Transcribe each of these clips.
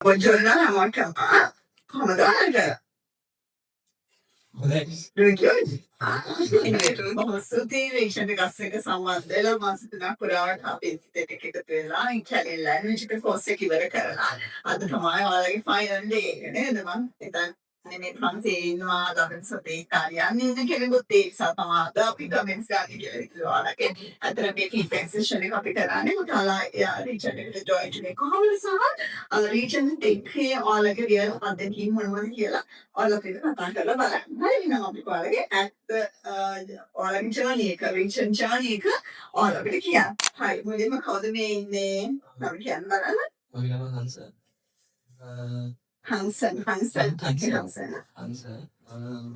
Buongiorno alla macchina. Come dai? Studiation ගස්සක සම්බන්ධ වෙලා මාස 3ක් පුරාවට අපි දෙක එකතු වෙලා ඉතාලියන් ලැන්ග්වේජ් එක කෝස් එක ඉවර කරලා අද තමයි ඔයාලගේ ෆයිනල් ඩේ එක නේද මං හිතන්නේ මේ ප්‍රංශයේ ඉන්නවා දවස් සතේ ඉතාලියන් ඉන්න කෙනෙකුත් ඒ නිසා තමයි අද අපි කමෙන්ට්ස් ගන්න කියලා හිතුවා ඔයාලගේ අතර මේ ෆීඩ්බැක් සෙෂන් එක අපි කරන්නේ ඔයාලා රීචන් එකට ජොයින් වෙන්නේ කොහොමද සහ රීචන් එකේ ඔයාලගේ රියල් අත්දැකීම් මොනවද කියලා ඔයාලා පිට කතා කරලා බලන්න. හරි එහෙනම් අපි ඔයාලගේ ඔයාලගේ ජර්නි එක රීචන් ජර්නි එක ඔයාලා අපිට කියන්න. හරි මුලින්ම කවුද මේ ඉන්නේ? අපි කියන්න බලන්න. මගේ නම හංස. Hansen.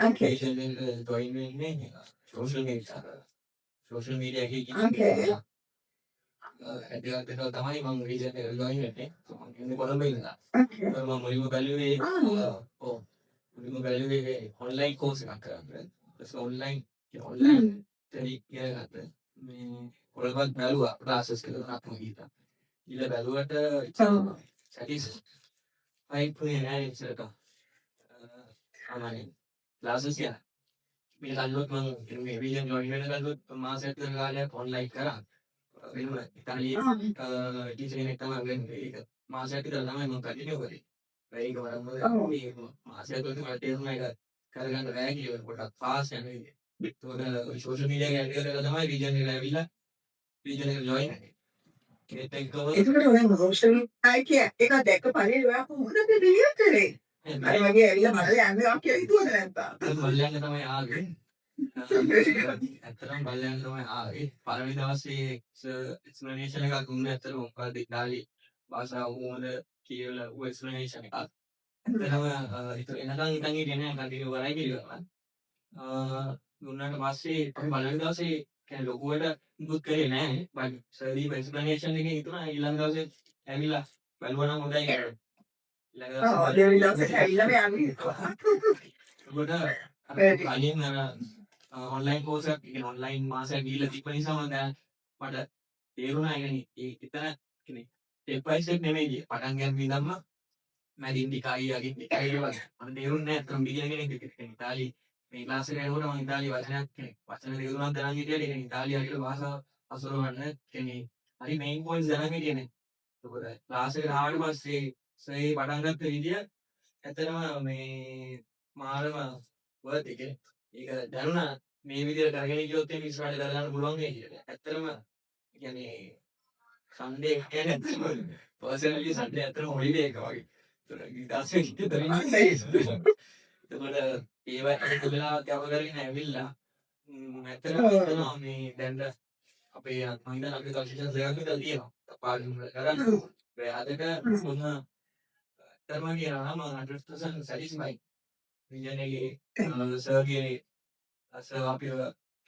Okay. ජොයින් වෙන්නේ සෝෂල් මීඩියා එකකින්. Okay. ඇඩ් එකක් තමයි මම රීජන් එකට ජොයින් වෙන්නේ. මම ඉන්නේ කොළඹ ඉඳලා. Okay. මම මුලින්ම බැලුවේ ඔන්ලයින් කෝස් එකක් කරන්න. ඒක ඔන්ලයින් ටෙලි කියලාට මේ කොළඹත් බැලුවා ක්ලාසස් එකකට ගිහින්. ඊළ බැලුවට සැටිස්ෆයිඩ් නෑ ඉස්සරට. අමාරුයි. ක්ලාසස් එක මේ කල්ලොත් මම මේ රීජන් ජොයින් වෙන කල්ලොත් මාසයක් විතර කාලයක් ඔන්ලයින් කරා. වෙනම ඉතාලියේ ටීචර් කෙනෙක් තමයි වෙන්නේ. ඒක මාසයක් විතර තමයි මම කන්ටිනියු කරේ. ඒක වරම මේ මාසයක් විතර මට තේරුණා ඒක කරගන්න බෑ කියලා පොඩක් ෆාස්ට් යන විදිහ. ඒතකොට සෝෂල් මීඩියා එක ඇඩ් කරලා තමයි රීජන් එකට ඇවිල්ලා රීජන් එකට ජොයින් වෙන්නේ. ඒත් එක්කම ඒකට ඔයා සෝෂල් මීඩියා එක දැක්ක පරිදි ඔයා කොහොමද රියල් කරේ? අර වගේ ඇවිල්ලා බලලා යන්නවා කියලා හිතුවද නැත්තම්? බල්ලයන් තමයි ආවේ. ඇත්තටම බල්ලයන් තමයි ආවේ. පළවෙනි දවසේ එක්ස්ප්ලනේෂන් එකක් දුන්නේ ඇත්තටම මොකක්ද ඉතාලි භාෂාව කොහොමද කියලා එක්ස්ප්ලනේෂන් එකක්. ඇත්තටම ඒක එනකන් හිතන් හිටියේ නෑ කන්ටිනියු කරයි කියලා. දුන්නාට පස්සේ පළවෙනි දවසේ කියන්නේ ලොකුවට මුකුත් කරේ නෑ. බයි සර්දී එක්ස්ප්ලනේෂන් එකේ හිතුණා ඊළඟ දවසේ ඇවිල්ලා බලුවා නම් හොඳයි කියලා. දෙවෙනි දවසේ ඇවිල්ලා මේ යන්නේ. ඒකට කලින් ඔන්ලයින් කෝස් එකක් කියන්නේ ඔන්ලයින් මාසයක් ගිහිල්ලා තිබ්බ නිසා මම දැන් මට තේරුණා يعني එතන කියන්නේ ස්ටෙප් බයි ස්ටෙප් නෙමෙයි කිය. පටන් ගන්න ඉඳන්ම මැදින් ටිකයි යකින් ටිකයි වගේ. මම තේරුන්නේ නැහැ අතන බිගින කෙනෙක් ඉතාලි මේ ක්ලාස් එකට යනකොට මම ඉතාලි වචනයක් කියන්නේ වචන තේරුණාක් දැනන් හිටියට කියන්නේ ඉතාලි අනිත් භාෂාව අසුර ගන්න කියන්නේ හරි මේන් පොයින්ට්ස් දැනන් හිටියේ නේ. ඒකෝද ක්ලාස් එකට ආවට පස්සේ සයි පටන් ගත්ත විදිය ඇත්තටම මේ මාරම වර්ත් එක. ඒක දැනුණා මේ විදිහට කරගෙන ගියොත් එimhe ඉස්සරහට කරගන්න පුළුවන් වෙයි කියලා. ඇත්තටම කියන්නේ සන්ඩේ කියන්නේ ඇත්තටම පර්සනලි සන්ඩේ ඇත්තටම හොලිඩේ එක වගේ. ඒක දාසේ හිතේ එතකොට ඒවා එකතුලා කව කරගෙන ඇවිල්ලා ඇත්තටම හිතනවා මේ දැන් අපේ මම හිතන අපේ කන්සල්ටන්ස් එකක් විතර තියෙනවා. පාඩම් කරන්න. ඒ අදට මොන ඇත්තටම කියනවා නම් 100% සැටිස්ෆයිඩ්. විජයනගේ සර්ගේ සර් අපිව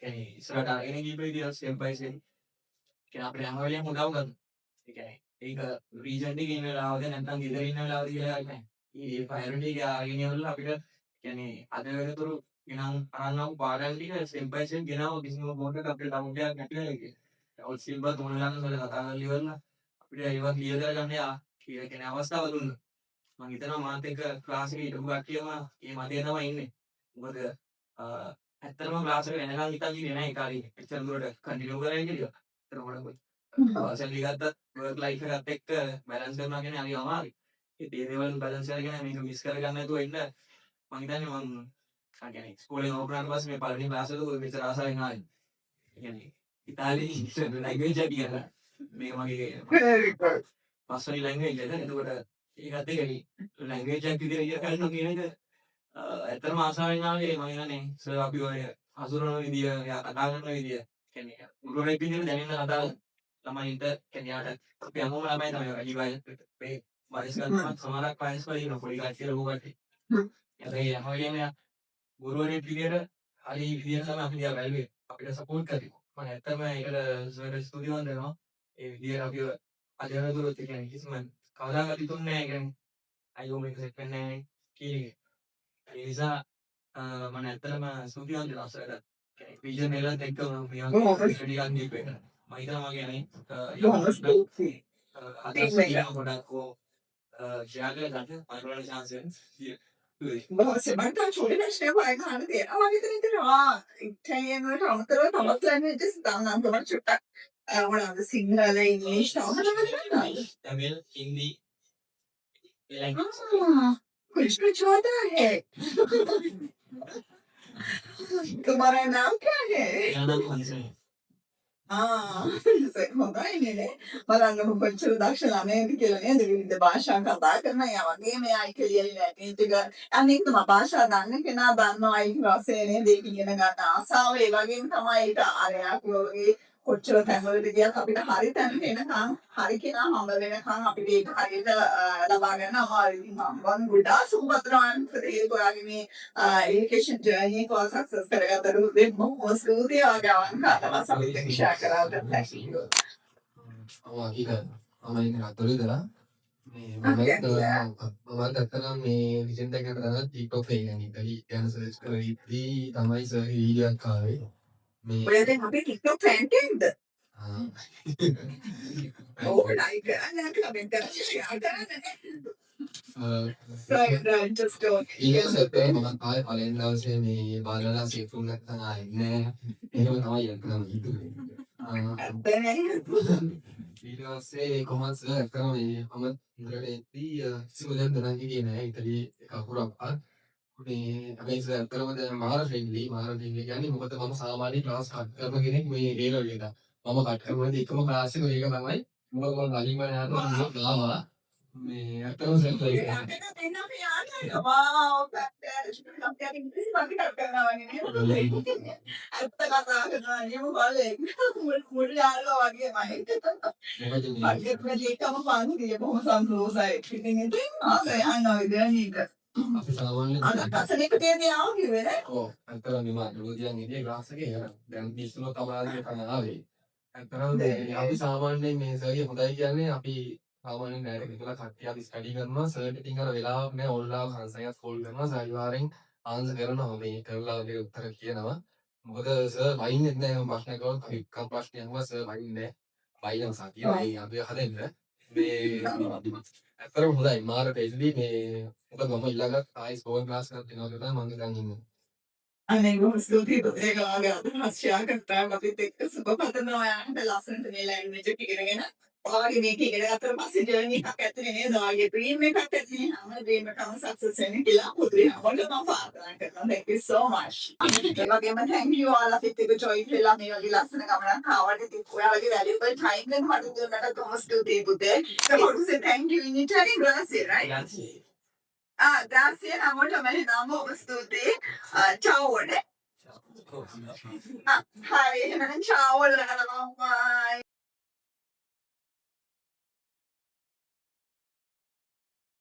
කියන්නේ ඉස්සරහට අරගෙන ගිය විදිහ ස්ටෙප් බයි ස්ටෙප් කියන්නේ අපිට හැම වෙලේම උදව් කරනවා. ඒ කියන්නේ ඒක රීජන් එකේ ඉන්න වෙලාවද නැත්නම් ගෙදර ඉන්න වෙලාවද කියලා නැහැ. මේ ප්‍රයොරිටි එක අරගෙන යවලා අපිට කියන්නේ අද වෙනතුරු ගෙනම් අරන්නම් පාඩම් ටික ස්ටෙප් බයි ස්ටෙප් ගෙනාව කිසිම පොඩක් අපිට ඩවුන්ලෝඩ් නැති වෙනවා කියන්නේ. ඔල් සිල්බර් තුනලන්න වල කතා කරලා ඉවරලා අපිට ඒවා ක්ලියර් කරගන්න යා කියලා කියන අවස්ථාව දුන්නා. මම හිතනවා මාත් එක්ක ක්ලාස් එකේ හිටපු කට්ටියම මේ මතය තමයි ඉන්නේ. මොකද ඇත්තටම ක්ලාස් එකට එනකන් හිතන් ඉන්නේ නැහැ ඒ කාලේ. එච්චර දුරට කන්ටිනියු කරගෙන කියලා. ඒතර මොන කොයි. අවසන් ගත්තත් වර්ක් ලයිෆ් එකත් එක්ක බැලන්ස් කරනවා කියන්නේ හරි අමාරුයි. ඒ දේවල් බැලන්ස් කරගෙන මේක මිස් කරගන්න නැතුව ඉන්න මම හිතන්නේ මම කියන්නේ ඉස්කෝලේ ඕපන් පස්සේ මේ පළවෙනි ක්ලාස් එක මෙච්චර ආසාවෙන් ආවේ. ඒ කියන්නේ ඉතාලි ලැන්ග්වේජ් එක කියලා. මේක මගේ පස්වෙනි ලැන්ග්වේජ් එක. එතකොට ඒකත් එක්ක ලැන්ග්වේජ් එකක් විදිහට ඉගෙන ගන්නවා කියන එක ඇත්තටම ආසාවෙන් ආවේ මම හිතන්නේ සර් අපි ඔය හසුරන විදිය යා කතා කරන විදිය කියන්නේ උරුණේ පිටින් දැනෙන්න කතා ළමයින්ට කියන්නේ යාට අපි හැමෝම ළමයි තමයි අනිවාර්ය මේ වයස් ගන්නවත් සමහරක් වයස් වල ඉන්න පොඩි කට්ටිය ලොකු කට්ටිය. ඒ හැමෝගෙම ගුරුවරයෙක් විදියට හරි විදියට තමයි අපි දිහා බැලුවේ අපිට සපෝට් කරේ. මම ඇත්තම ඒකට සර් ස්තුතිවන්ත වෙනවා. ඒ විදියට අපි අද වෙනතුරුත් කියන්නේ කිසිම කවදාකවත් හිතුන්නේ නැහැ කියන්නේ අයියෝ මේක සෙට් වෙන්නේ නැහැ කියන එක. ඒ නිසා මම ඇත්තටම ස්තුතිවන්ත වෙනවා සර්ට. විජන් එකත් එක්ක මම ටිකක් දීප එක. මම හිතනවා කියන්නේ අදස් ගොඩක් ෂෙයා කරගන්න අනිවාර්ය chance එක. බොහොම මට චුඩි ප්‍රශ්නයක් වගේ අහන්න තියෙනවා. මම හිතනවා ඉටලියන් වලට අමතරව තවත් ලැන්ග්වේජස් දාන්න තමයි චුට්ටක් මොනවාද සිංහල ඉංග්‍රීසි තව तमिल, हिंदी, ये language. कुछ होता है तुम्हारा नाम क्या है मेरा नाम हंसन है. හොඳයිනේ නේ. බලන්න කොච්චර දක්ෂ ළමයෙක්ද කියලා නේද? විවිධ භාෂා කතා කරන යා වගේම එයා ඉටලියන් ලැටින් ටික අනිත් තමයි භාෂා දන්න කෙනා දන්නවා ඒක රසය නේද? ඒක ඉගෙන ගන්න ආසාව ඒ වගේම තමයි ඒක අරයක් වගේ කොච්චර තැන්වලට ගියත් අපිට හරි තැනට එනකම් හරි කෙනා හම්බ වෙනකම් අපිට ඒක හරියට ලබා ගන්න අමාරුයි. මම ගොඩාක් සුබපතනවා ඒක ඔයාගේ මේ education journey එක සක්සස් කරගත්තට බොහොම ස්තුතියි ඔයාගේ අවංකවම අපිට ෂෙයා කරාට thank you. ඒක මම ඉන්නේ අතොලේ දලා මේ මම දැක්කම මේ රිසෙන්ට් එකකට දාන TikTok එකේ ඉතින් ගැන සර්ච් කරලා ඉද්දී තමයි සර් වීඩියෝ එකක් ආවේ මේ ඔය දැන් අපේ TikTok fan කෙනෙක්ද? ඕක like කරන්න කමෙන්ට් කරන්න ෂෙයා කරන්න. Right, just don't. ඊළඟට මම ආයෙ පළවෙනි දවසේ මේ බාලලා සේෆුන් නැත්නම් ආයෙ නෑ එහෙම තමයි යන්න හිතුවේ. ඊට පස්සේ කොහොමද සර් ඇත්තටම මේ මම ඉන්ද්‍රට එද්දී කිසිම දෙයක් දැනන් හිටියේ නෑ ඉතලියේ එක අකුරක්වත් මේ අපේ සර් ඇත්තටම දැන් මාර ෆ්‍රෙන්ඩ්ලි කියන්නේ මොකද මම සාමාන්‍ය ක්ලාස් කට් කරන කෙනෙක් මේ ඒ ලෙවල් එකට මම කට් කරනදී එකම ක්ලාස් එක ඒක තමයි මොකද මම කලින්ම යනවා ගාවා මේ ඇත්තටම සර් ඒක Wow, fantastic. Inggris pagi tak kenal ni. Apa kata ni mo balik. Mula ala lagi main. මොකද මේ Pagi pagi kamu pagi dia bawa sambil saya. Kita ni tu saya anak dia ni. අපි සාමාන්‍යයෙන් Anak tak sedih ketika dia awak ni. ඔව් ඇත්තටම මේ මාතෘකාවෙන් ඉන්නේ class එකේ දැන් 30 තමයි ආවේ ඇත්තටම මේ අපි සාමාන්‍යයෙන් මේ සර්ගේ හොඳයි කියන්නේ අපි සාමාන්‍යයෙන් ඩයරෙක්ට් ඉතලා කට්ටිය අපි ස්ටඩි කරනවා සර්ට ඉතින් අර වෙලාවක් නෑ ඕන්ලායින් කන්සර්ට් කෝල් කරනවා සර් අනිවාර්යෙන් ආන්සර් කරනවා මේ කරලා ඔය උත්තර කියනවා මොකද සර් වයින්නේ නැහැ මම ප්‍රශ්න කරනවා එක්ක ප්‍රශ්නයක් අහුවා සර් වයින්නේ නැහැ වයින් සතිය මේ අපි හදන්න මේ ඇත්තටම හොඳයි මාර ටෙස්ලි මේ මොකද මම ඊළඟට ආයි ස්කෝර් ක්ලාස් එකක් දෙනවා කියලා මම දැන් ඉන්නේ Anak ibu studi betul agak rahasia kata tapi tek sebab pada orang ada lasan tu nilai meja kira-kira orang ini kira-kira termasuk journey kakak tu ni dah lagi dream me kakak ni hama dream me kamu success ni kila putri hama tu nampak kan thank you so much bagaimana thank you all of it to join kila ni lagi lasan kamu nak awal itu kau lagi valuable time dan hari tu nak kamu studi betul so how to say thank you in Italian grazie right Grazie. grazie amor también damos studi ciao ne Ciao. Hi, ciao, bye.